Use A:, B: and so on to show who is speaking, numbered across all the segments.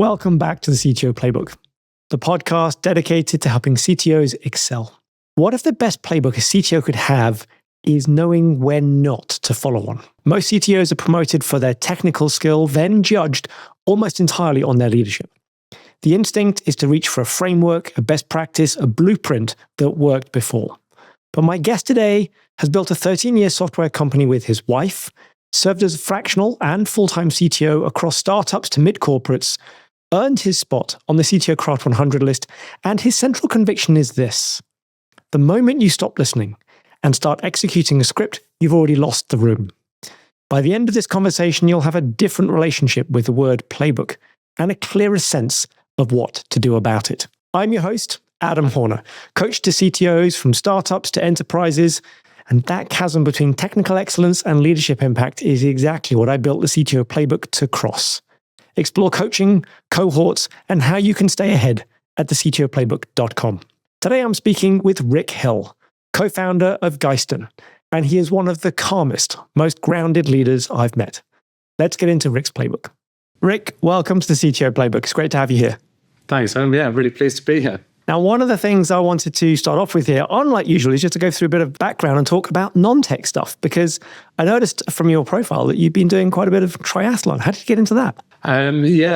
A: Welcome back to the CTO Playbook, the podcast dedicated to helping CTOs excel. What if the best playbook a CTO could have is knowing when not to follow one? Most CTOs are promoted for their technical skill, then judged almost entirely on their leadership. The instinct is to reach for a framework, a best practice, a blueprint that worked before. But my guest today has built a 13-year software company with his wife, served as a fractional and full-time CTO across startups to mid-corporates, earned his spot on the CTO Craft 100 list, and his central conviction is this: the moment you stop listening and start executing a script, you've already lost the room. By the end of this conversation, you'll have a different relationship with the word playbook and a clearer sense of what to do about it. I'm your host, Adam Horner, coach to CTOs from startups to enterprises, and that chasm between technical excellence and leadership impact is exactly what I built the CTO Playbook to cross. Explore coaching, cohorts, and how you can stay ahead at thectoplaybook.com. Today I'm speaking with Ric Hill, co-founder of Ghyston, and he is one of the calmest, most grounded leaders I've met. Let's get into Ric's playbook. Ric, welcome to the CTO Playbook. It's great to have you here.
B: Thanks. Really pleased to be here.
A: Now, one of the things I wanted to start off with here, unlike usual, is just to go through a bit of background and talk about non-tech stuff, because I noticed from your profile that you've been doing quite a bit of triathlon. How did you get into that?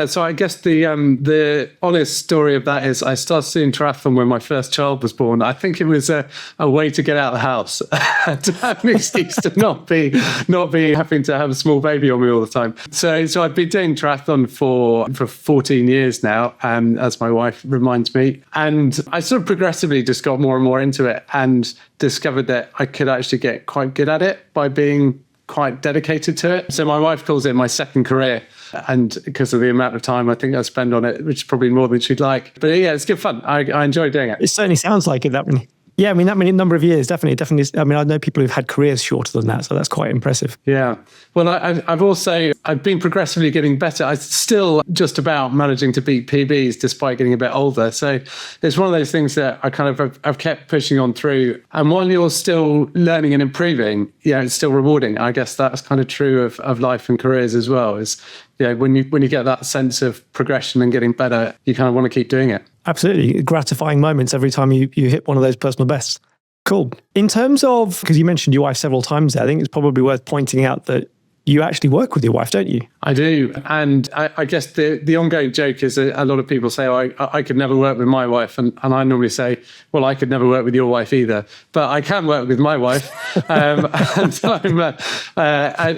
B: So I guess the honest story of that is I started doing triathlon when my first child was born. I think it was a way to get out of the house, to have an excuse to not be having to have a small baby on me all the time. So I've been doing triathlon for 14 years now, as my wife reminds me. And I sort of progressively just got more and more into it and discovered that I could actually get quite good at it by being quite dedicated to it. So my wife calls it my second career, and because of the amount of time I think I spend on it, which is probably more than she'd like. But yeah, it's good fun. I enjoy doing it.
A: It certainly sounds like it, that many. Yeah, I mean, that many number of years, definitely. I mean, I know people who've had careers shorter than that, so that's quite impressive.
B: Yeah. Well, I've been progressively getting better. I'm still just about managing to beat PBs despite getting a bit older. So it's one of those things that I've kept pushing on through. And while you're still learning and improving, it's still rewarding. I guess that's kind of true of life and careers as well. Is when you get that sense of progression and getting better, you kind of want to keep doing it.
A: Absolutely. Gratifying moments every time you hit one of those personal bests. Cool. In terms of, because you mentioned your wife several times there, I think it's probably worth pointing out that you actually work with your wife, don't you?
B: I do. And I guess the ongoing joke is a lot of people say, I could never work with my wife. And I normally say, well, I could never work with your wife either. But I can work with my wife.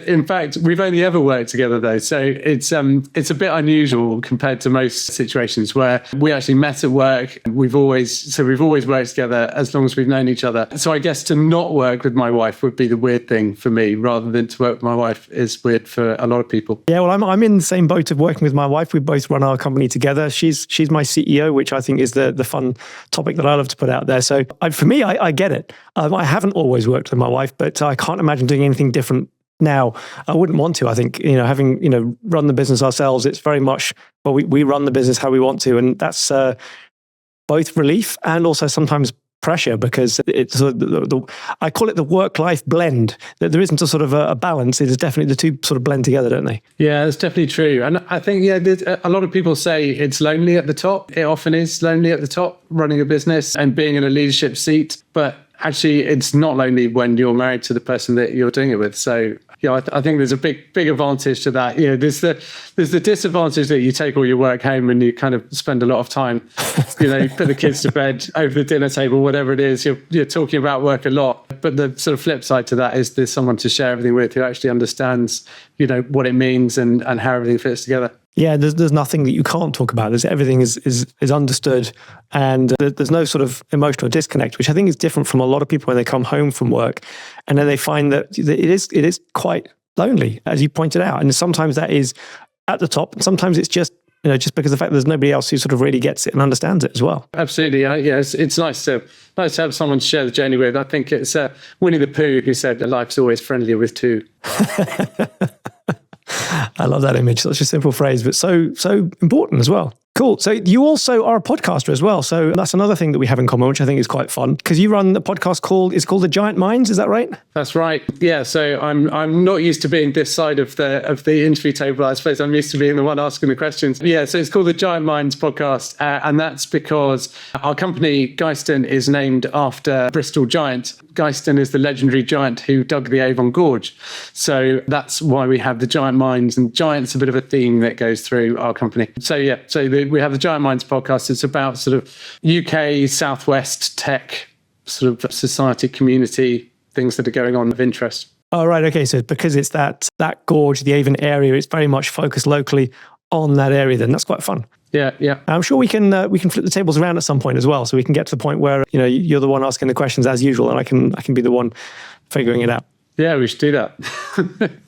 B: In fact, we've only ever worked together, though. So it's a bit unusual compared to most situations where we actually met at work. We've always worked together as long as we've known each other. So I guess to not work with my wife would be the weird thing for me, rather than to work with my wife is weird for a lot of people.
A: Yeah, well, I'm in the same boat of working with my wife. We both run our company together. She's my CEO, which I think is the fun topic that I love to put out there. So for me, I get it. I haven't always worked with my wife, but I can't imagine doing anything different now. I wouldn't want to. I think, having, run the business ourselves, it's very much, well, we run the business how we want to. And that's both relief and also sometimes pressure, because it's I call it the work-life blend. That there isn't a sort of a balance. It is definitely the two sort of blend together, don't they?
B: Yeah, that's definitely true. And I think a lot of people say it's lonely at the top. It often is lonely at the top, running a business and being in a leadership seat. But actually, it's not lonely when you're married to the person that you're doing it with. So I think there's a big advantage to that. There's the disadvantage that you take all your work home and you kind of spend a lot of time, you put the kids to bed over the dinner table, whatever it is, you're talking about work a lot. But the sort of flip side to that is there's someone to share everything with who actually understands, what it means and how everything fits together.
A: Yeah, there's nothing that you can't talk about. Everything is understood, and there's no sort of emotional disconnect, which I think is different from a lot of people when they come home from work, and then they find that it is quite lonely, as you pointed out. And sometimes that is at the top, and sometimes it's just because of the fact that there's nobody else who sort of really gets it and understands it as well.
B: Absolutely, it's nice to have someone to share the journey with. I think it's Winnie the Pooh who said that life's always friendlier with two.
A: I love that image. Such a simple phrase, but so important as well. Cool. So you also are a podcaster as well. So that's another thing that we have in common, which I think is quite fun, because you run a podcast called The Giant Minds. Is that right?
B: That's right. Yeah. So I'm not used to being this side of the interview table. I suppose I'm used to being the one asking the questions. Yeah. So it's called The Giant Minds podcast. And that's because our company, Ghyston, is named after Bristol Giant. Ghyston is the legendary giant who dug the Avon Gorge. So that's why we have The Giant Minds, and giant's a bit of a theme that goes through our company. So yeah, we have the Giant Minds podcast. It's about sort of UK, Southwest tech, sort of society, community, things that are going on of interest.
A: Oh, right. Okay. So because it's that gorge, the Avon area, it's very much focused locally on that area, then that's quite fun.
B: Yeah.
A: I'm sure we can flip the tables around at some point as well. So we can get to the point where, you're the one asking the questions as usual, and I can be the one figuring it out.
B: Yeah, we should do that.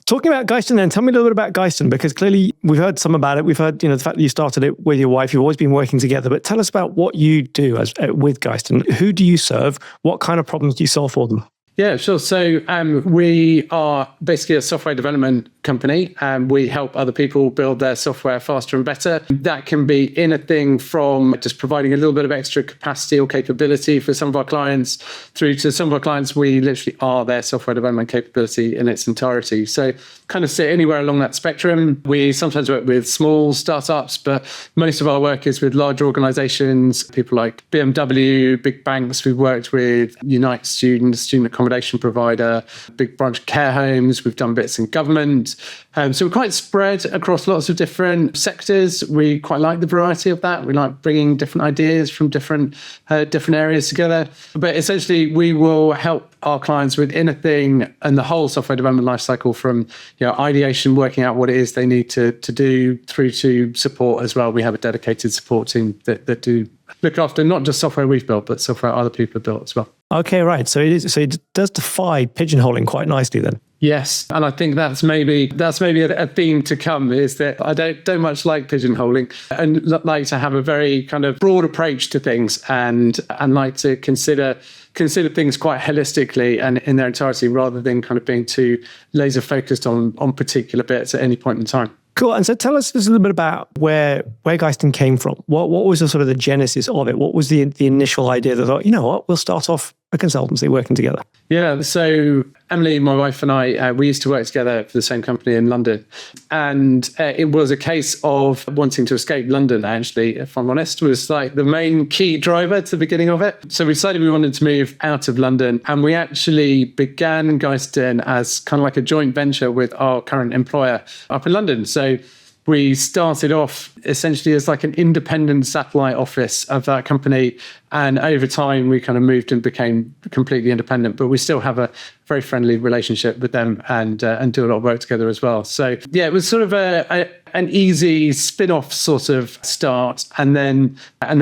A: Talking about Ghyston then, tell me a little bit about Ghyston, because clearly we've heard some about it. We've heard, the fact that you started it with your wife. You've always been working together, but tell us about what you do with Ghyston. Who do you serve? What kind of problems do you solve for them?
B: Yeah, sure. So we are basically a software development company, and we help other people build their software faster and better. That can be anything from just providing a little bit of extra capacity or capability for some of our clients, through to some of our clients, we literally are their software development capability in its entirety. So kind of sit anywhere along that spectrum. We sometimes work with small startups, but most of our work is with larger organizations, people like BMW, big banks. We've worked with Unite Students, student accommodation provider, big branch of care homes. We've done bits in government. So we're quite spread across lots of different sectors. We quite like the variety of that. We like bringing different ideas from different areas together. But essentially, we will help our clients with anything and the whole software development lifecycle, from ideation, working out what it is they need to do, through to support as well. We have a dedicated support team that do look after not just software we've built, but software other people have built as well. Okay,
A: right. So it does defy pigeonholing quite nicely then.
B: Yes, and I think that's maybe a theme to come, is that I don't much like pigeonholing, and like to have a very kind of broad approach to things, and like to consider things quite holistically and in their entirety, rather than kind of being too laser focused on particular bits at any point in time.
A: Cool. And so tell us just a little bit about where Ghyston came from. What was the sort of the genesis of it? What was the initial idea that thought, we'll start off a consultancy working together?
B: Yeah. So Emily, my wife, and I, we used to work together for the same company in London. And it was a case of wanting to escape London, actually, if I'm honest, was like the main key driver to the beginning of it. So we decided we wanted to move out of London. And we actually began Ghyston as kind of like a joint venture with our current employer up in London. So we started off essentially as like an independent satellite office of that company. And over time, we kind of moved and became completely independent, but we still have a very friendly relationship with them, and do a lot of work together as well. So yeah, it was sort of an easy spin-off sort of start. And then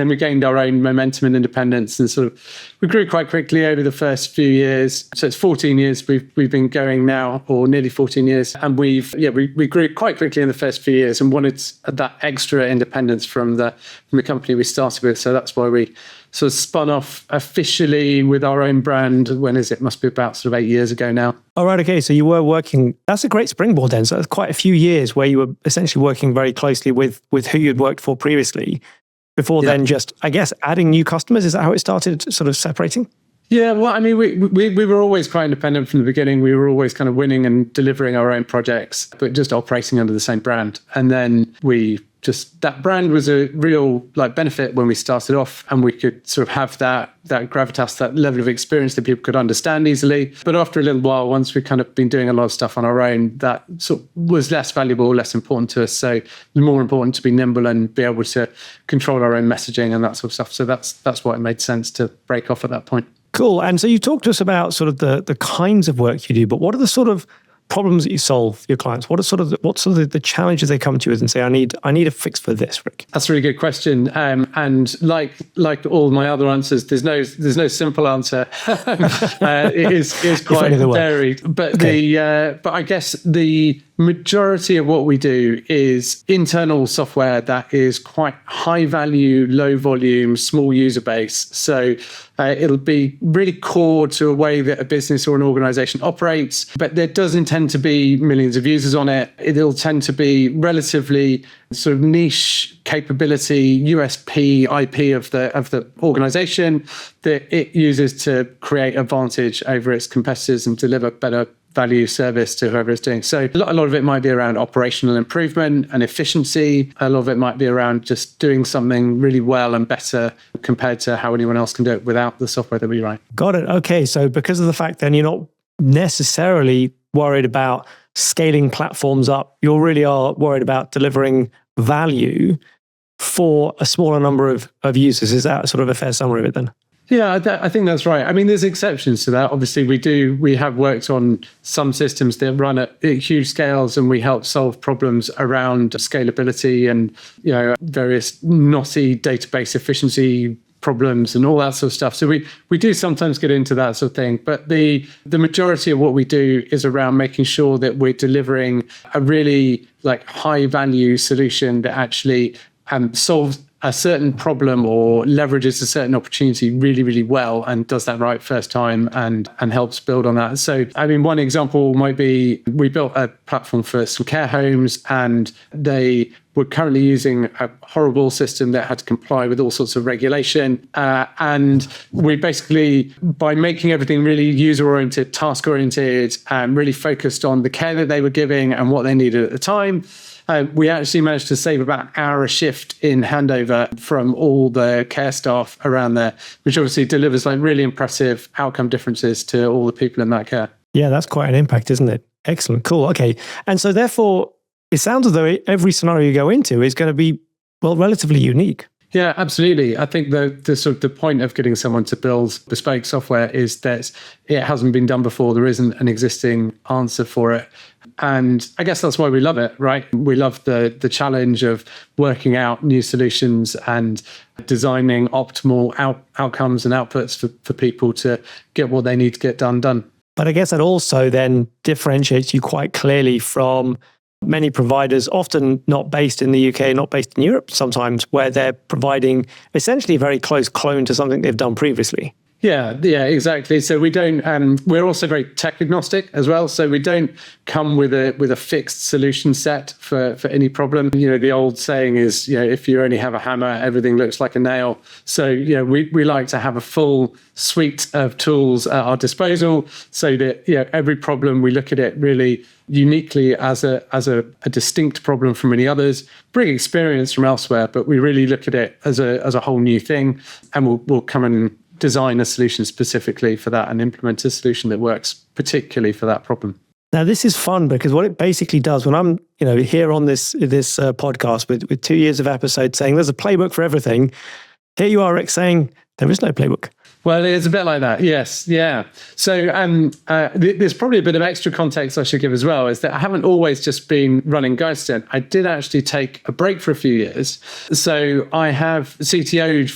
B: we gained our own momentum and independence, and sort of we grew quite quickly over the first few years. So it's 14 years we've been going now, or nearly 14 years. And we grew quite quickly in the first few years and wanted that extra independence from the company we started with. So that's why we sort of spun off officially with our own brand. When is it? Must be about sort of 8 years ago now.
A: All right. Okay. So you were working, that's a great springboard then. So that's quite a few years where you were essentially working very closely with who you'd worked for previously, before then just, I guess, adding new customers. Is that how it started, sort of separating?
B: Yeah, well, I mean, we were always quite independent from the beginning. We were always kind of winning and delivering our own projects, but just operating under the same brand. And then that brand was a real benefit when we started off, and we could sort of have that gravitas, that level of experience that people could understand easily. But after a little while, once we've kind of been doing a lot of stuff on our own, that sort of was less valuable, less important to us. So it was more important to be nimble and be able to control our own messaging and that sort of stuff. So that's why it made sense to break off at that point.
A: Cool. And so you talked to us about sort of the kinds of work you do, but what are the sort of problems that you solve for your clients? What are the challenges they come to you with and say, I need a fix for this, Rick?
B: That's a really good question. And like all my other answers, there's no simple answer. It is quite varied. But okay. But I guess the majority of what we do is internal software that is quite high value, low volume, small user base. So it'll be really core to a way that a business or an organization operates, but there doesn't tend to be millions of users on it. It'll tend to be relatively sort of niche capability, USP, IP of the organization that it uses to create advantage over its competitors and deliver better value service to whoever is doing. So a lot of it might be around operational improvement and efficiency. A lot of it might be around just doing something really well and better compared to how anyone else can do it without the software that we write.
A: Got it. Okay. So because of the fact then you're not necessarily worried about scaling platforms up, you really are worried about delivering value for a smaller number of users. Is that sort of a fair summary of it then?
B: Yeah, I think that's right. I mean, there's exceptions to that. Obviously, we have worked on some systems that run at huge scales, and we help solve problems around scalability and, various knotty database efficiency problems and all that sort of stuff. So we do sometimes get into that sort of thing. But the majority of what we do is around making sure that we're delivering a really high value solution that actually solves a certain problem or leverages a certain opportunity really, really well and does that right first time and helps build on that. So, I mean, one example might be we built a platform for some care homes and they were currently using a horrible system that had to comply with all sorts of regulation. And we basically, by making everything really user-oriented, task-oriented, and really focused on the care that they were giving and what they needed at the time, we actually managed to save about an hour a shift in handover from all the care staff around there, which obviously delivers really impressive outcome differences to all the people in that care.
A: Yeah, that's quite an impact, isn't it? Excellent. Cool. Okay. And so therefore, it sounds as though every scenario you go into is going to be, relatively unique.
B: Yeah, absolutely. I think the point of getting someone to build bespoke software is that it hasn't been done before. There isn't an existing answer for it. And I guess that's why we love it, right? We love the challenge of working out new solutions and designing optimal outcomes and outputs for people to get what they need to get done.
A: But I guess that also then differentiates you quite clearly from many providers, often not based in the UK, not based in Europe sometimes, where they're providing essentially a very close clone to something they've done previously.
B: Yeah, exactly. So we don't. We're also very tech agnostic as well. So we don't come with a fixed solution set for any problem. The old saying is, if you only have a hammer, everything looks like a nail. So we like to have a full suite of tools at our disposal, so that every problem we look at it really uniquely as a distinct problem from any others. Bring experience from elsewhere, but we really look at it as a whole new thing, and we'll come and design a solution specifically for that and implement a solution that works particularly for that problem.
A: Now, this is fun because what it basically does when I'm, here on this podcast with 2 years of episodes saying there's a playbook for everything, here you are, Ric, saying there is no playbook.
B: Well, it's a bit like that. Yes. Yeah. So there's probably a bit of extra context I should give as well, is that I haven't always just been running Ghyston. I did actually take a break for a few years. So I have CTO'd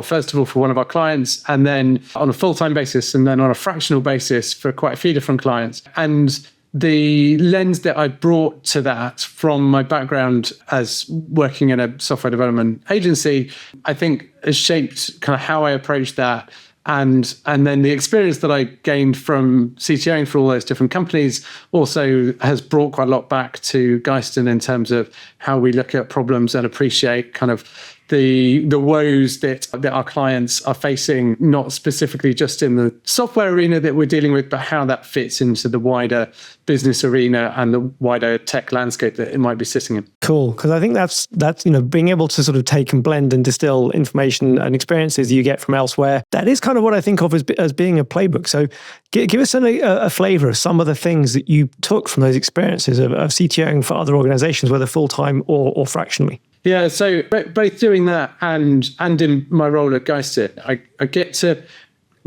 B: first of all, for one of our clients, and then on a full-time basis, and then on a fractional basis for quite a few different clients. And the lens that I brought to that from my background as working in a software development agency, I think has shaped kind of how I approach that. And then the experience that I gained from CTOing for all those different companies also has brought quite a lot back to Ghyston in terms of how we look at problems and appreciate kind of the woes that our clients are facing, not specifically just in the software arena that we're dealing with, but how that fits into the wider business arena and the wider tech landscape that it might be sitting in. Cool,
A: because I think that's being able to sort of take and blend and distill information and experiences you get from elsewhere. That is kind of what I think of as being a playbook. So give us a flavor of some of the things that you took from those experiences of CTOing for other organizations, whether full-time or fractionally.
B: Yeah, so both doing that and in my role at Ghyston, I get to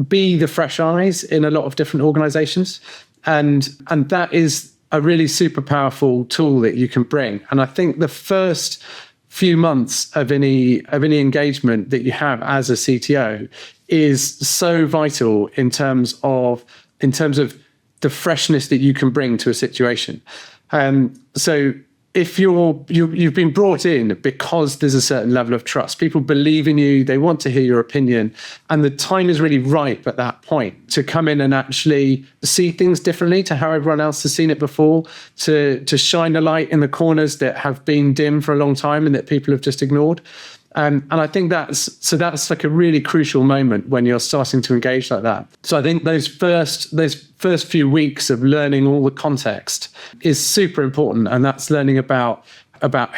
B: be the fresh eyes in a lot of different organizations. And that is a really super powerful tool that you can bring. And I think the first few months of any engagement that you have as a CTO is so vital in terms of the freshness that you can bring to a situation. So if you've been brought in because there's a certain level of trust, people believe in you, they want to hear your opinion, and the time is really ripe at that point to come in and actually see things differently to how everyone else has seen it before, to shine a light in the corners that have been dim for a long time and that people have just ignored. And I think that's like a really crucial moment when you're starting to engage like that. So I think those first few weeks of learning all the context is super important. And that's learning about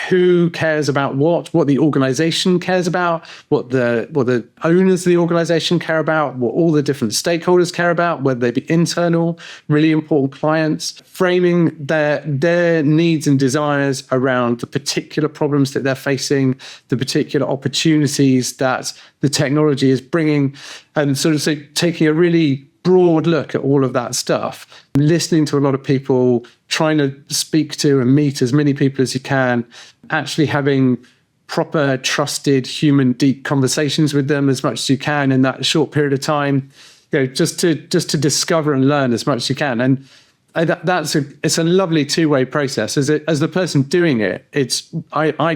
B: who cares about what the organization cares about, what the owners of the organization care about, what all the different stakeholders care about, whether they be internal, really important clients, framing their needs and desires around the particular problems that they're facing, the particular opportunities that the technology is bringing, and sort of taking a really broad look at all of that stuff, listening to a lot of people, trying to speak to and meet as many people as you can, actually having proper, trusted, human, deep conversations with them as much as you can in that short period of time, just to discover and learn as much as you can. And it's a lovely two-way process. As the person doing it, I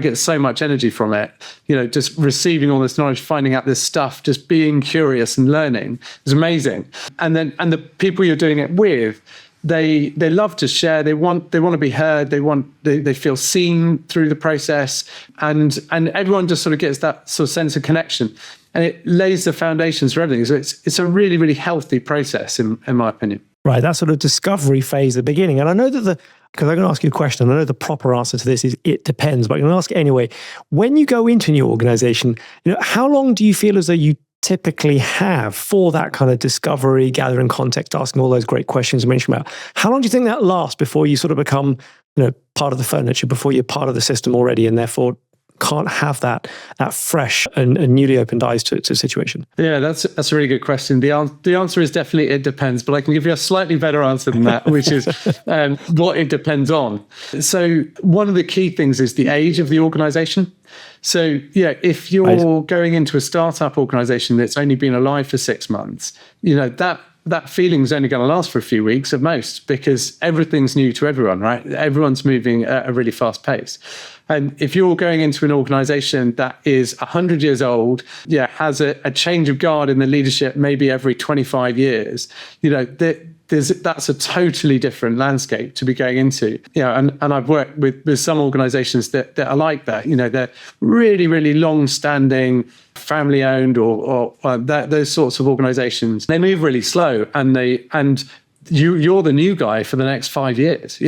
B: get so much energy from it. Just receiving all this knowledge, finding out this stuff, just being curious and learning is amazing. And the people you're doing it with, they love to share. They want to be heard. They feel seen through the process, and everyone just sort of gets that sort of sense of connection, and it lays the foundations for everything. So it's a really, really healthy process in my opinion.
A: Right, that sort of discovery phase at the beginning. And I know that because I'm going to ask you a question, and I know the proper answer to this is it depends, but I'm going to ask it anyway. When you go into a new organization, how long do you feel as though you typically have for that kind of discovery, gathering context, asking all those great questions you mentioned about? How long do you think that lasts before you sort of become, part of the furniture, before you're part of the system already, and therefore can't have that fresh and newly opened eyes to a situation?
B: Yeah, that's a really good question. The answer is definitely it depends, but I can give you a slightly better answer than that, which is what it depends on. So one of the key things is the age of the organization. So if you're going into a startup organization that's only been alive for 6 months, that feeling is only going to last for a few weeks at most, because everything's new to everyone, right? Everyone's moving at a really fast pace. And if you're going into an organization that is 100 years old, has a change of guard in the leadership maybe every 25 years, that's a totally different landscape to be going into. And I've worked with some organizations that are like that. They're really, really long-standing, family-owned or those sorts of organizations. They move really slow, and you're the new guy for the next 5 years.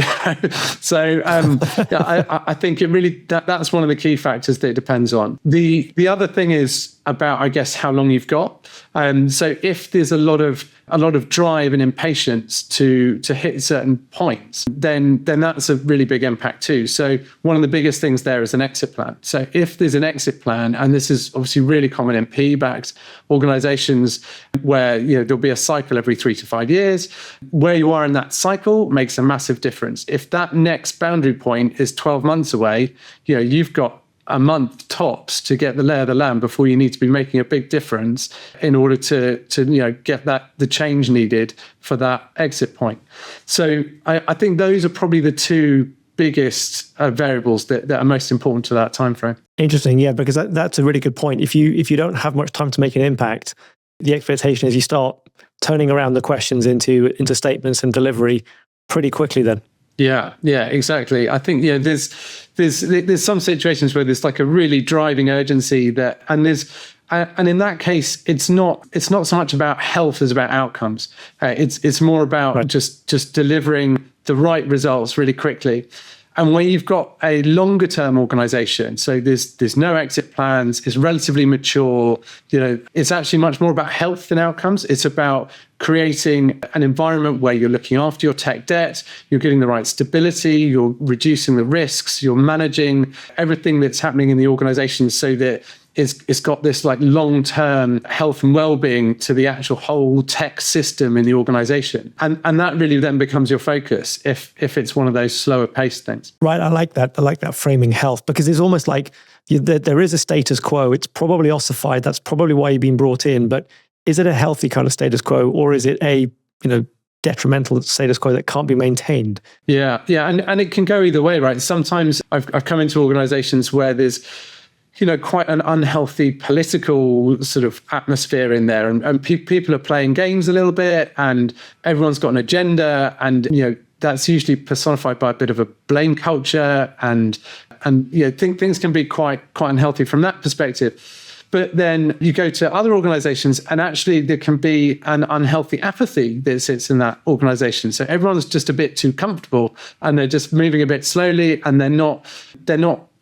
B: So I think it really that's one of the key factors that it depends on. The other thing is about, I guess, how long you've got. So if there's a lot of drive and impatience to hit certain points, then that's a really big impact too. So one of the biggest things there is an exit plan. So if there's an exit plan, and this is obviously really common in PE-backed organizations where there'll be a cycle every 3 to 5 years, where you are in that cycle makes a massive difference. If that next boundary point is 12 months away, you've got a month tops to get the lay of the land before you need to be making a big difference in order to get the change needed for that exit point. So I think those are probably the two biggest variables that are most important to that time frame.
A: Interesting, yeah, because that's a really good point. If you don't have much time to make an impact, the expectation is you start turning around the questions into statements and delivery pretty quickly then.
B: Yeah, exactly. I think there's some situations where there's like a really driving urgency and in that case it's not so much about health as about outcomes. It's more about just delivering the right results really quickly. And when you've got a longer term organization, so there's no exit plans, it's relatively mature, it's actually much more about health than outcomes. It's about creating an environment where you're looking after your tech debt, you're getting the right stability, you're reducing the risks, you're managing everything that's happening in the organization so that it's got this like long-term health and well-being to the actual whole tech system in the organization. And that really then becomes your focus if it's one of those slower paced things.
A: Right, I like that framing health, because it's almost like there is a status quo. It's probably ossified. That's probably why you've been brought in. But is it a healthy kind of status quo, or is it a detrimental status quo that can't be maintained.
B: Yeah, and it can go either way, right? Sometimes I've come into organizations where there's quite an unhealthy political sort of atmosphere in there, and people are playing games a little bit, and everyone's got an agenda, and that's usually personified by a bit of a blame culture, and things can be quite unhealthy from that perspective. But then you go to other organizations, and actually there can be an unhealthy apathy that sits in that organization. So everyone's just a bit too comfortable, and they're just moving a bit slowly, and they're not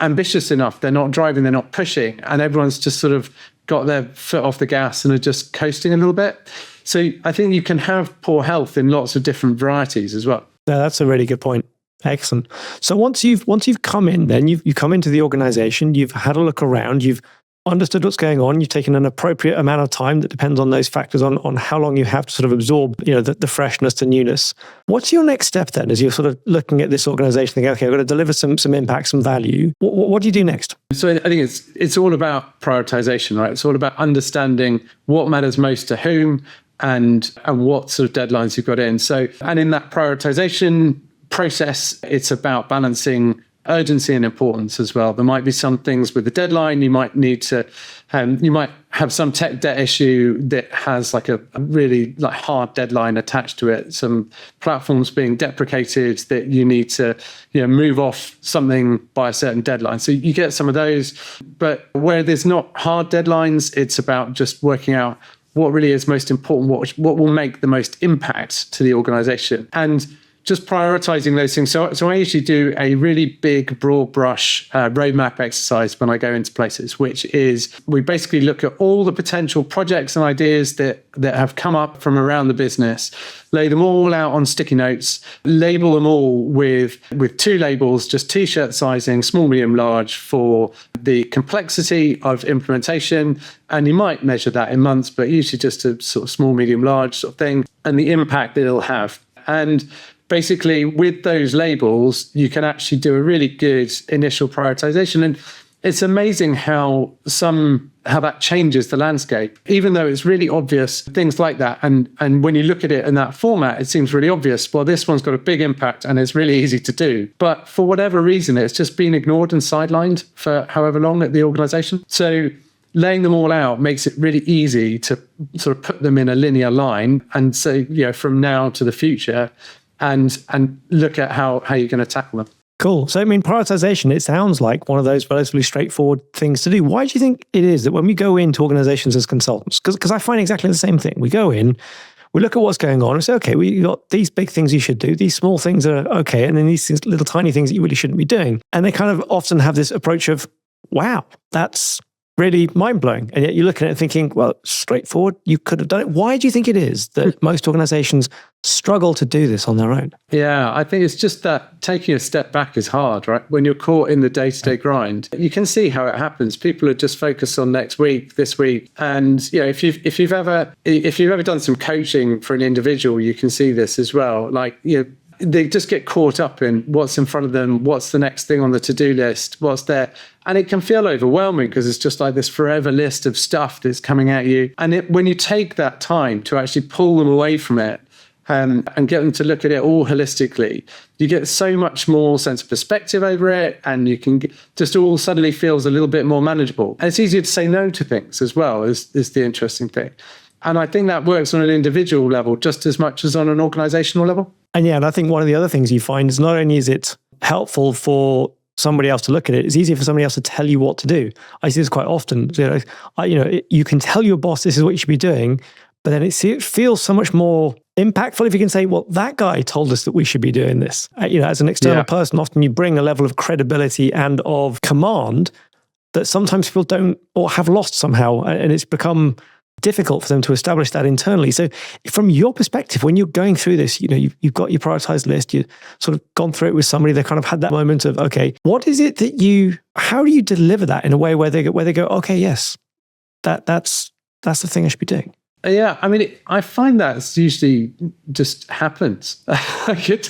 B: ambitious enough. They're not driving, they're not pushing, and everyone's just sort of got their foot off the gas and are just coasting a little bit. So I think you can have poor health in lots of different varieties as well.
A: Yeah, that's a really good point. Excellent. So once you've come in, then you come into the organization, you've had a look around, you've understood what's going on, you've taken an appropriate amount of time that depends on those factors on how long you have to sort of absorb the freshness, the newness. What's your next step then as you're sort of looking at this organization thinking, okay, I've got to deliver some impact, some value. What do you do next?
B: So I think it's all about prioritization, right? It's all about understanding what matters most to whom and what sort of deadlines you've got in. So, and in that prioritization process, it's about balancing urgency and importance as well. There might be some things with the deadline. You might need to, you might have some tech debt issue that has like a really hard deadline attached to it. Some platforms being deprecated that you need to move off something by a certain deadline. So you get some of those, but where there's not hard deadlines, it's about just working out what really is most important, what will make the most impact to the organization, and just prioritizing those things. So I usually do a really big, broad brush roadmap exercise when I go into places, which is we basically look at all the potential projects and ideas that have come up from around the business, lay them all out on sticky notes, label them all with 2 labels, just t-shirt sizing, small, medium, large, for the complexity of implementation. And you might measure that in months, but usually just a sort of small, medium, large sort of thing, and the impact that it'll have. And basically, with those labels, you can actually do a really good initial prioritization. And it's amazing how that changes the landscape, even though it's really obvious, things like that. And when you look at it in that format, it seems really obvious. Well, this one's got a big impact and it's really easy to do. But for whatever reason, it's just been ignored and sidelined for however long at the organization. So laying them all out makes it really easy to sort of put them in a linear line and say, from now to the future, and look at how you're going to tackle them.
A: Cool. So, I mean, prioritization, it sounds like one of those relatively straightforward things to do. Why do you think it is that when we go into organizations as consultants, because I find exactly the same thing. We go in, we look at what's going on and say, okay, we got these big things you should do. These small things are okay. And then these things, little tiny things that you really shouldn't be doing. And they kind of often have this approach of, wow, that's really mind-blowing. And yet you're looking at it thinking, well, straightforward, you could have done it. Why do you think it is that most organizations struggle to do this on their own?
B: Yeah, I think it's just that taking a step back is hard, right? When you're caught in the day-to-day grind, you can see how it happens. People are just focused on next week, this week. And if you've ever done some coaching for an individual, you can see this as well. They just get caught up in what's in front of them, what's the next thing on the to-do list, what's there. And it can feel overwhelming because it's just like this forever list of stuff that's coming at you. And when you take that time to actually pull them away from it and get them to look at it all holistically, you get so much more sense of perspective over it, and you can just all suddenly feels a little bit more manageable. And it's easier to say no to things as well, is the interesting thing. And I think that works on an individual level just as much as on an organizational level.
A: And I think one of the other things you find is not only is it helpful for somebody else to look at it, it's easier for somebody else to tell you what to do. I see this quite often. You can tell your boss this is what you should be doing, but then it feels so much more impactful if you can say, well, that guy told us that we should be doing this. As an external person, often you bring a level of credibility and of command that sometimes people don't or have lost somehow, and it's become difficult for them to establish that internally. So from your perspective, when you're going through this, you've got your prioritized list, you've sort of gone through it with somebody that kind of had that moment of, okay, what is it that how do you deliver that in a way where they go, okay, yes, that's the thing I should be doing?
B: Yeah, I mean, I find that usually just happens. It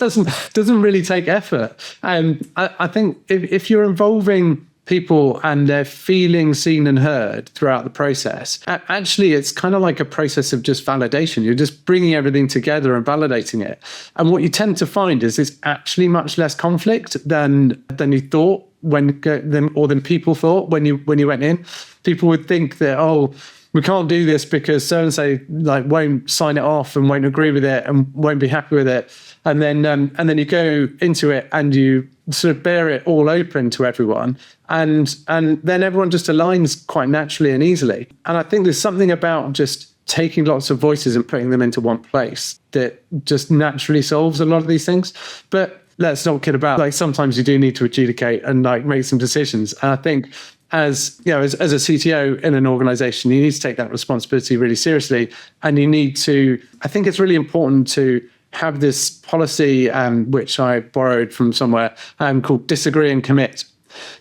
B: doesn't really take effort. And I think if you're involving people and they're feeling seen and heard throughout the process, actually, it's kind of like a process of just validation. You're just bringing everything together and validating it. And what you tend to find is it's actually much less conflict than you thought than people thought when you went in. People would think that, oh, we can't do this because so and so like won't sign it off and won't agree with it and won't be happy with it. And then you go into it and you sort of bear it all open to everyone, and then everyone just aligns quite naturally and easily. And I think there's something about just taking lots of voices and putting them into one place that just naturally solves a lot of these things. But let's not kid about, like, sometimes you do need to adjudicate and like make some decisions. And I think as a CTO in an organization, you need to take that responsibility really seriously. And you need to, I think it's really important to have this policy, which I borrowed from somewhere, called disagree and commit.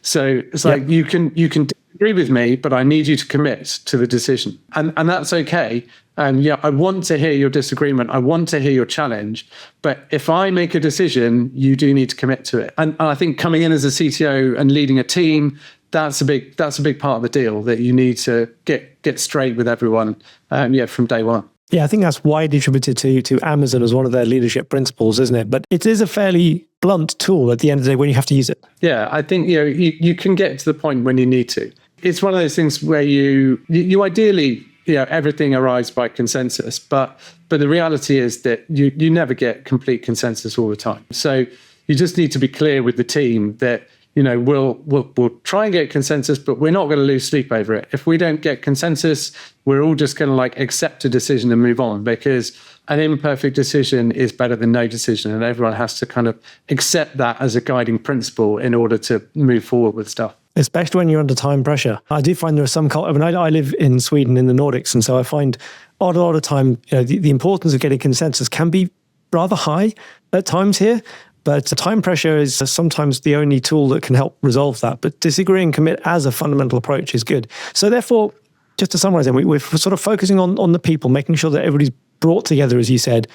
B: So it's like, you can disagree with me, but I need you to commit to the decision. And that's okay. And I want to hear your disagreement. I want to hear your challenge. But if I make a decision, you do need to commit to it. And I think coming in as a CTO and leading a team, that's a big part of the deal, that you need to get straight with everyone from day one.
A: Yeah, I think that's widely attributed to Amazon as one of their leadership principles, isn't it? But it is a fairly blunt tool at the end of the day when you have to use it.
B: Yeah, I think you can get to the point when you need to. It's one of those things where you ideally, everything arrives by consensus, but the reality is that you never get complete consensus all the time. So you just need to be clear with the team that we'll try and get consensus, but we're not going to lose sleep over it. If we don't get consensus, we're all just going to like accept a decision and move on, because an imperfect decision is better than no decision. And everyone has to kind of accept that as a guiding principle in order to move forward with stuff.
A: Especially when you're under time pressure. I do find there are some, I live in Sweden in the Nordics, and so I find a lot of time, the importance of getting consensus can be rather high at times here. But time pressure is sometimes the only tool that can help resolve that. But disagree and commit as a fundamental approach is good. So therefore, just to summarize, we're sort of focusing on the people, making sure that everybody's brought together, as you said,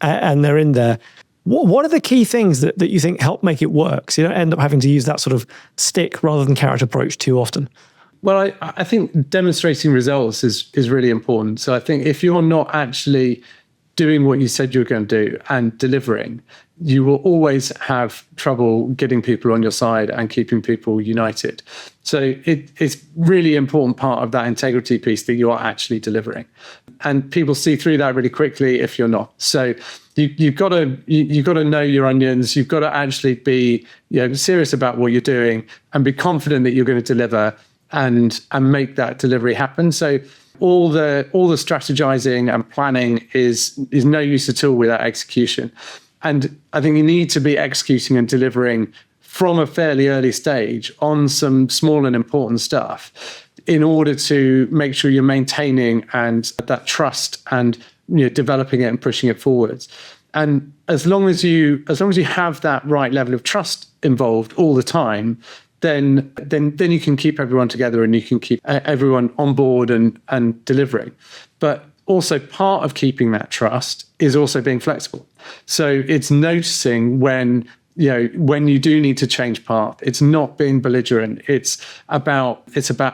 A: and they're in there. What are the key things that you think help make it work? So you don't end up having to use that sort of stick rather than carrot approach too often.
B: Well, I think demonstrating results is really important. So I think if you're not actually doing what you said you were going to do and delivering, you will always have trouble getting people on your side and keeping people united. So it's really important part of that integrity piece that you are actually delivering. And people see through that really quickly if you're not. So you've got to know your onions. You've got to actually be serious about what you're doing and be confident that you're going to deliver and make that delivery happen. So all the strategizing and planning is no use at all without execution. And I think you need to be executing and delivering from a fairly early stage on some small and important stuff in order to make sure you're maintaining and that trust and developing it and pushing it forwards. And as long as you have that right level of trust involved all the time, then you can keep everyone together and you can keep everyone on board and delivering. But also part of keeping that trust is also being flexible. So it's noticing when you do need to change path. It's not being belligerent. It's about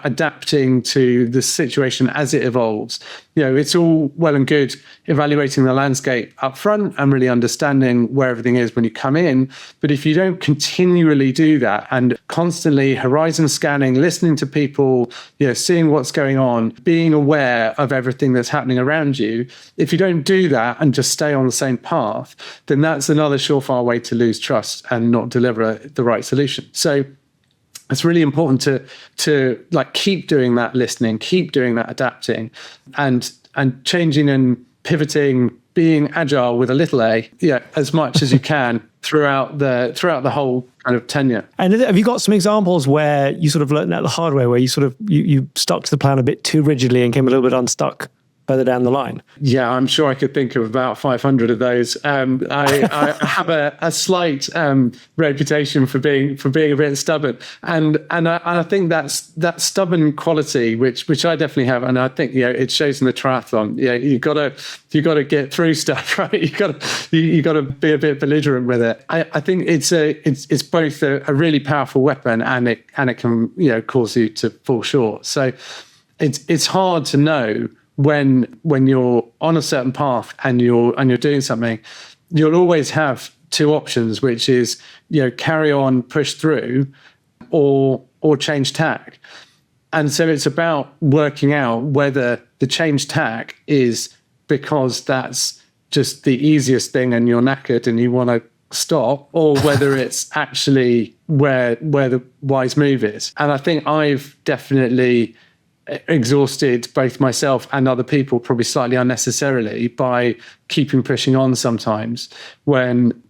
B: adapting to the situation as it evolves. It's all well and good evaluating the landscape up front and really understanding where everything is when you come in. But if you don't continually do that and constantly horizon scanning, listening to people, seeing what's going on, being aware of everything that's happening around you, if you don't do that and just stay on the same path, then that's another surefire way to lose trust and not deliver the right solution. So it's really important to like keep doing that listening, keep doing that adapting, and changing and pivoting, being agile with a little a, as much as you can throughout the whole kind of tenure.
A: And have you got some examples where you sort of learned that the hard way, where you sort of you stuck to the plan a bit too rigidly and came a little bit unstuck? further down the line?
B: Yeah, I'm sure I could think of about 500 of those. I have a slight reputation for being a bit stubborn, and I think that stubborn quality, which I definitely have, and I think it shows in the triathlon. You gotta get through stuff, right? You gotta be a bit belligerent with it. I think it's both a really powerful weapon, and it can cause you to fall short. So it's hard to know when you're on a certain path and you're doing something. You'll always have two options, which is carry on, push through, or change tack. And so it's about working out whether the change tack is because that's just the easiest thing and you're knackered and you want to stop, or whether it's actually where the wise move is. And I think I've definitely exhausted both myself and other people, probably slightly unnecessarily, by keeping pushing on sometimes when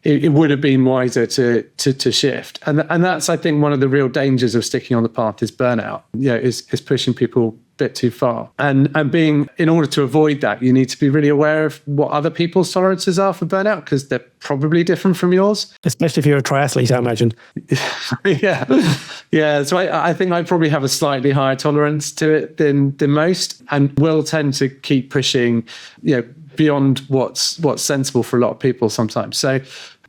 B: it would have been wiser to shift. And that's, I think, one of the real dangers of sticking on the path is burnout. Is pushing people a bit too far. And in order to avoid that, you need to be really aware of what other people's tolerances are for burnout, because they're probably different from yours.
A: Especially if you're a triathlete, I imagine.
B: Yeah. So I think I probably have a slightly higher tolerance to it than most, and will tend to keep pushing, beyond what's sensible for a lot of people sometimes. So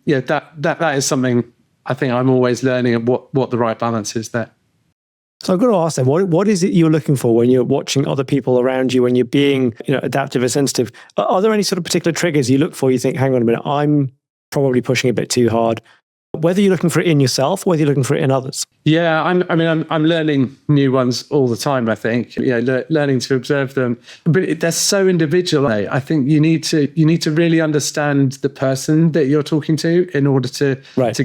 B: that is something I think I'm always learning, of what the right balance is there.
A: So I've got to ask then, what is it you're looking for when you're watching other people around you, when you're being adaptive and sensitive? Are there any sort of particular triggers you look for? You think, hang on a minute, I'm probably pushing a bit too hard. Whether you're looking for it in yourself, whether you're looking for it in others. Yeah,
B: I'm learning new ones all the time. I think learning to observe them, but they're so individual. I think you need to really understand the person that you're talking to in order to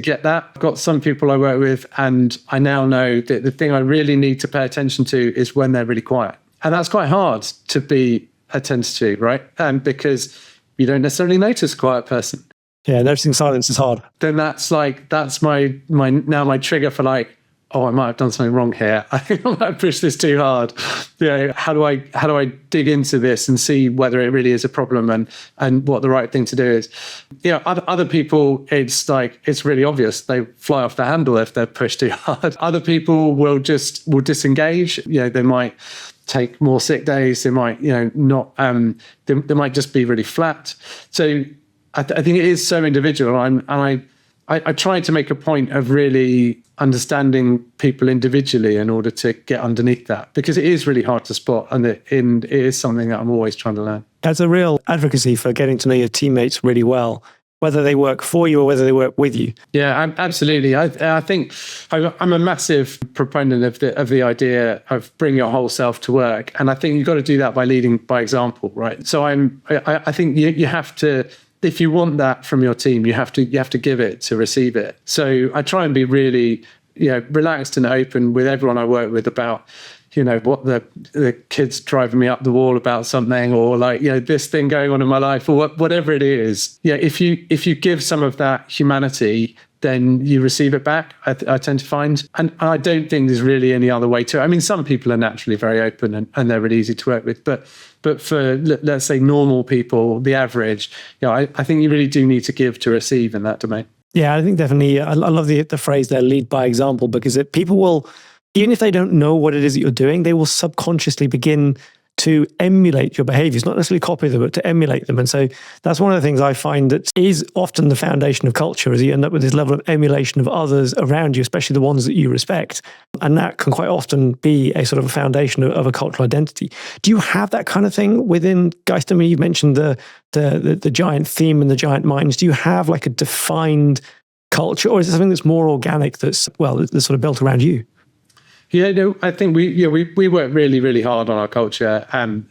B: get that. I've got some people I work with, and I now know that the thing I really need to pay attention to is when they're really quiet, and that's quite hard to be attentive to, right? Because you don't necessarily notice a quiet person.
A: Yeah, noticing silence is hard.
B: Then that's my trigger for I might have done something wrong here. I think I might have pushed this too hard. How do I dig into this and see whether it really is a problem and what the right thing to do is? Other people, it's really obvious. They fly off the handle if they're pushed too hard. Other people will disengage. They might take more sick days. They might not. They might just be really flat. So I think it is so individual, and I try to make a point of really understanding people individually in order to get underneath that, because it is really hard to spot, and it is something that I'm always trying to learn.
A: That's a real advocacy for getting to know your teammates really well, whether they work for you or whether they work with you.
B: Yeah, absolutely. I think I'm a massive proponent of the idea of bring your whole self to work, and I think you've got to do that by leading by example, right? So I think you have to. If you want that from your team, you have to give it to receive it. So I try and be really, relaxed and open with everyone I work with about, what the kids driving me up the wall about something, or this thing going on in my life, or whatever it is. Yeah, if you give some of that humanity, then you receive it back. I tend to find, and I don't think there's really any other way to. I mean, some people are naturally very open and they're really easy to work with, but for, let's say, normal people, the average, I think you really do need to give to receive in that domain.
A: Yeah, I think definitely. I love the phrase there, lead by example, because people will, even if they don't know what it is that you're doing, they will subconsciously begin to emulate your behaviors, not necessarily copy them, but to emulate them. And so that's one of the things I find that is often the foundation of culture, is you end up with this level of emulation of others around you, especially the ones that you respect. And that can quite often be a sort of a foundation of a cultural identity. Do you have that kind of thing within Ghyston? I mean, you mentioned the giant theme and the giant minds. Do you have a defined culture, or is it something that's more organic, that's sort of built around you?
B: Yeah, no, I think we work really, really hard on our culture, and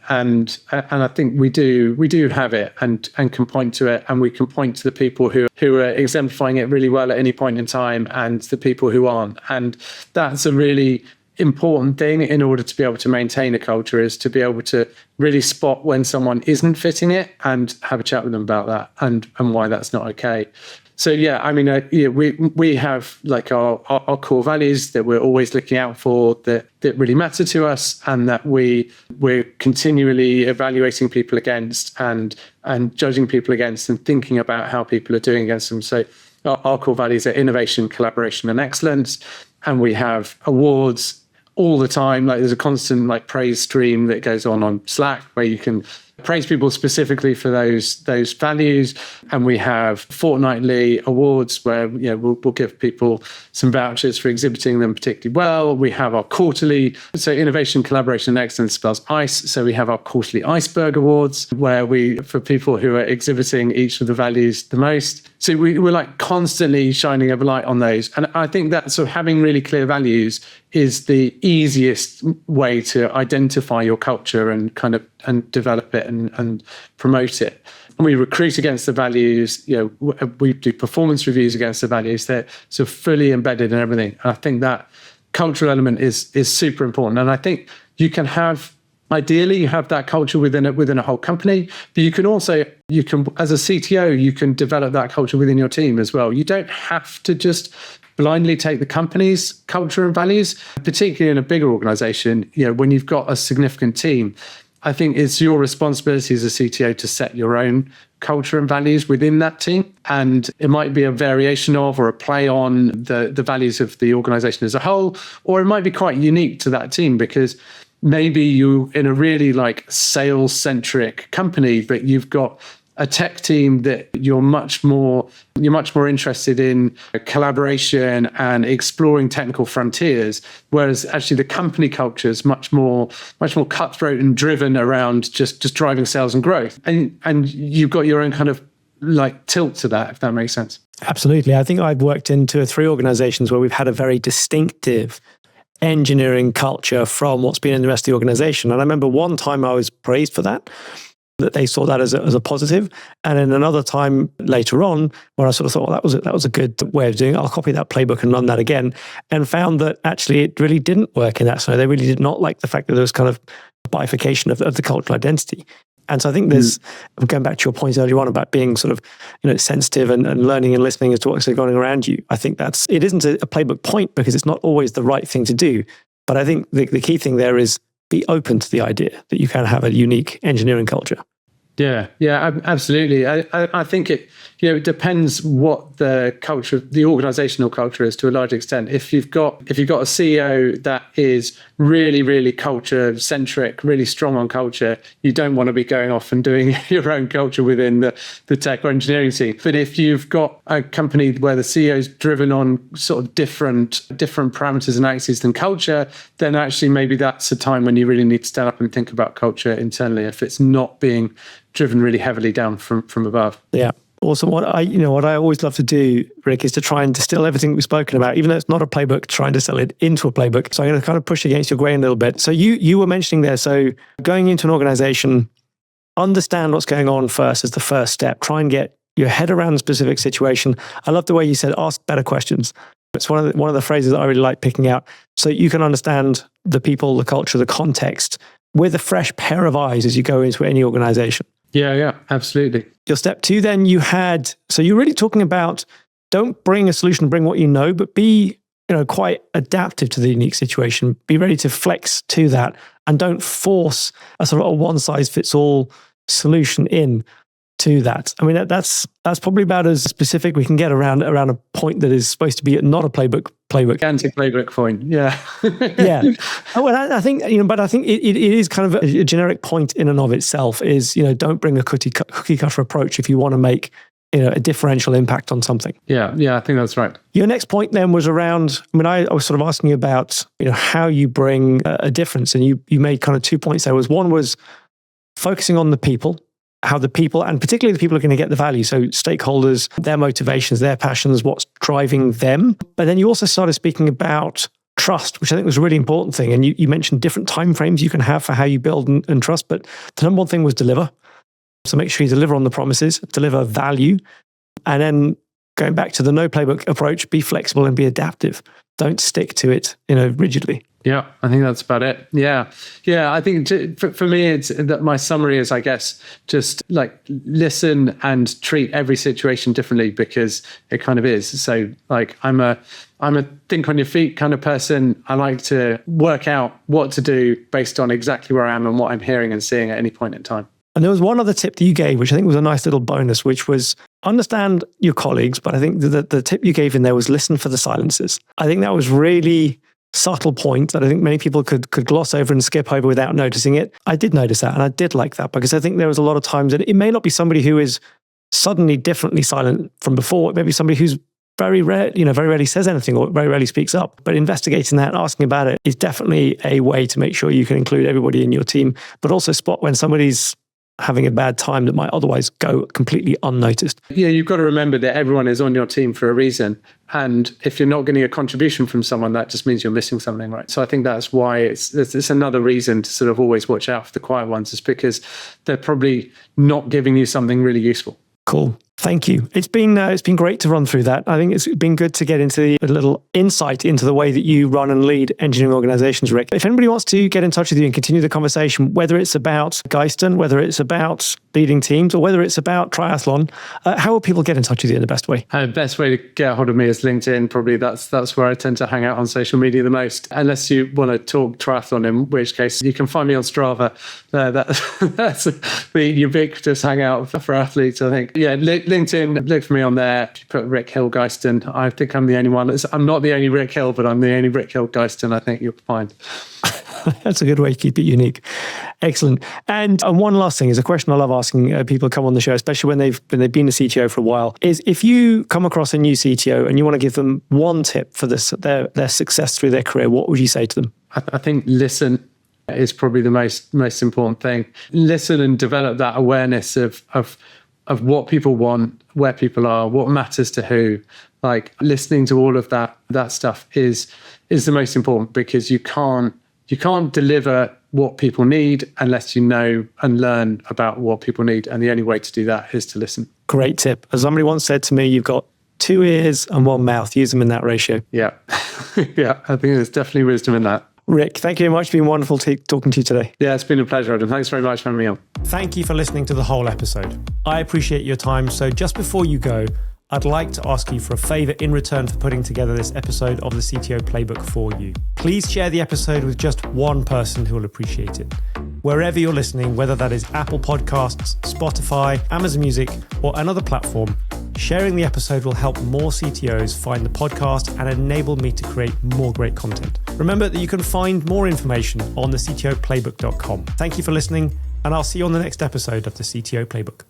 B: I think we do have it and can point to it, and we can point to the people who are exemplifying it really well at any point in time, and the people who aren't. And that's a really important thing in order to be able to maintain a culture, is to be able to really spot when someone isn't fitting it and have a chat with them about that and why that's not okay. So yeah, I mean, we have like our core values that we're always looking out for, that really matter to us, and that we're continually evaluating people against and judging people against, and thinking about how people are doing against them. So our core values are innovation, collaboration, and excellence, and we have awards all the time. Like there's a constant like praise stream that goes on Slack where you can praise people specifically for those values, and we have fortnightly awards where we'll give people some vouchers for exhibiting them particularly well. We have our quarterly, so innovation, collaboration, and excellence spells ICE. So we have our quarterly iceberg awards where for people who are exhibiting each of the values the most. So we're like constantly shining a light on those, and I think that sort of having really clear values is the easiest way to identify your culture and and develop it and promote it. And we recruit against the values. We do performance reviews against the values. They're sort of fully embedded in everything. And I think that cultural element is super important. And I think you can have, ideally, you have that culture within a whole company, but you can as a CTO, you can develop that culture within your team as well. You don't have to just blindly take the company's culture and values, particularly in a bigger organization. When you've got a significant team, I think it's your responsibility as a CTO to set your own culture and values within that team. And it might be a variation of or a play on the values of the organization as a whole, or it might be quite unique to that team, because maybe you in a really like sales centric company, but you've got a tech team that you're much more interested in collaboration and exploring technical frontiers, whereas actually the company culture is much more cutthroat and driven around just driving sales and growth. And you've got your own kind of like tilt to that, if that makes sense.
A: Absolutely. I think I've worked in 2 or 3 organizations where we've had a very distinctive engineering culture from what's been in the rest of the organization. And I remember one time I was praised for that they saw that as a positive. And then another time later on, where I sort of thought, well, that was a good way of doing it. I'll copy that playbook and run that again, and found that actually it really didn't work in that scenario. They really did not like the fact that there was kind of bifurcation of the cultural identity. And so I think there's, going back to your point earlier on about being sort of, sensitive and learning and listening as to what's going around you. I think it isn't a playbook point, because it's not always the right thing to do. But I think the key thing there is be open to the idea that you can have a unique engineering culture.
B: Yeah, absolutely. I think it depends what the organizational culture is to a large extent. If you've got a CEO that is really, really culture centric, really strong on culture, you don't want to be going off and doing your own culture within the tech or engineering team. But if you've got a company where the CEO is driven on sort of different parameters and axes than culture, then actually maybe that's a time when you really need to stand up and think about culture internally, if it's not being driven really heavily down from above. Yeah.
A: Awesome. What I always love to do, Rick, is to try and distill everything we've spoken about, even though it's not a playbook, try and distill it into a playbook. So I'm going to kind of push against your grain a little bit. So you were mentioning there, so going into an organization, understand what's going on first as the first step. Try and get your head around the specific situation. I love the way you said, ask better questions. It's one of the phrases that I really like picking out. So you can understand the people, the culture, the context with a fresh pair of eyes as you go into any organization.
B: Yeah, absolutely.
A: Your step 2 then, so you're really talking about, don't bring a solution, bring what you know, but be, quite adaptive to the unique situation. Be ready to flex to that, and don't force a sort of a one-size-fits-all solution in to that. I mean, that's probably about as specific we can get around a point that is supposed to be not a playbook.
B: Anti-playbook point, yeah.
A: Yeah. Well, I think, but I think it is kind of a generic point in and of itself is, don't bring a cookie cutter approach if you want to make, a differential impact on something.
B: Yeah, I think that's right.
A: Your next point then was around, I was sort of asking you about, how you bring a difference, and you made kind of 2 points there. One was focusing on the people, how the people, and particularly the people are going to get the value. So stakeholders, their motivations, their passions, what's driving them. But then you also started speaking about trust, which I think was a really important thing. And you mentioned different timeframes you can have for how you build and trust. But the number one thing was deliver. So make sure you deliver on the promises, deliver value. And then going back to the no playbook approach, be flexible and be adaptive. don't stick to it, rigidly.
B: Yeah, I think that's about it. Yeah. I think for me, it's that my summary is, I guess, just like listen and treat every situation differently, because it kind of is. So like I'm a think on your feet kind of person. I like to work out what to do based on exactly where I am and what I'm hearing and seeing at any point in time.
A: And there was one other tip that you gave, which I think was a nice little bonus, which was understand your colleagues. But I think the tip you gave in there was listen for the silences. I think that was really subtle point that I think many people could gloss over and skip over without noticing it. I did notice that, and I did like that, because I think there was a lot of times that it may not be somebody who is suddenly differently silent from before. It may be somebody who's very rarely says anything or very rarely speaks up. But investigating that and asking about it is definitely a way to make sure you can include everybody in your team, but also spot when somebody's having a bad time that might otherwise go completely unnoticed.
B: Yeah, you've got to remember that everyone is on your team for a reason. And if you're not getting a contribution from someone, that just means you're missing something, right? So I think that's why it's another reason to sort of always watch out for the quiet ones, is because they're probably not giving you something really useful.
A: Cool. Thank you. It's been great to run through that. I think it's been good to get into a little insight into the way that you run and lead engineering organizations, Ric. If anybody wants to get in touch with you and continue the conversation, whether it's about Ghyston, whether it's about leading teams, or whether it's about triathlon, how will people get in touch with you in the best way?
B: The best way to get a hold of me is LinkedIn. Probably that's where I tend to hang out on social media the most, unless you want to talk triathlon, in which case you can find me on Strava. That's the ubiquitous hangout for athletes, I think. Yeah, LinkedIn, look for me on there. If you put Ric Hill Ghyston, I think I'm the only one. I'm not the only Ric Hill, but I'm the only Ric Hill Ghyston, I think you'll find.
A: That's a good way to keep it unique. Excellent. And one last thing is a question I love asking people who come on the show, especially when they've been a CTO for a while, is if you come across a new CTO and you want to give them one tip for their success through their career, what would you say to them?
B: I think listen is probably the most important thing. Listen and develop that awareness of what people want, where people are, what matters to who. Like listening to all of that stuff is the most important, because you can't deliver what people need unless you know and learn about what people need. And the only way to do that is to listen.
A: Great tip. As somebody once said to me, you've got 2 ears and 1 mouth. Use them in that ratio.
B: Yeah. Yeah, I think there's definitely wisdom in that.
A: Ric, thank you very much. It's been wonderful talking to you today.
B: Yeah, it's been a pleasure, Adam. Thanks very much for having me on.
A: Thank you for listening to the whole episode. I appreciate your time. So just before you go, I'd like to ask you for a favor in return for putting together this episode of the CTO Playbook for you. Please share the episode with just one person who will appreciate it. Wherever you're listening, whether that is Apple Podcasts, Spotify, Amazon Music, or another platform, sharing the episode will help more CTOs find the podcast and enable me to create more great content. Remember that you can find more information on the CTOplaybook.com. Thank you for listening, and I'll see you on the next episode of the CTO Playbook.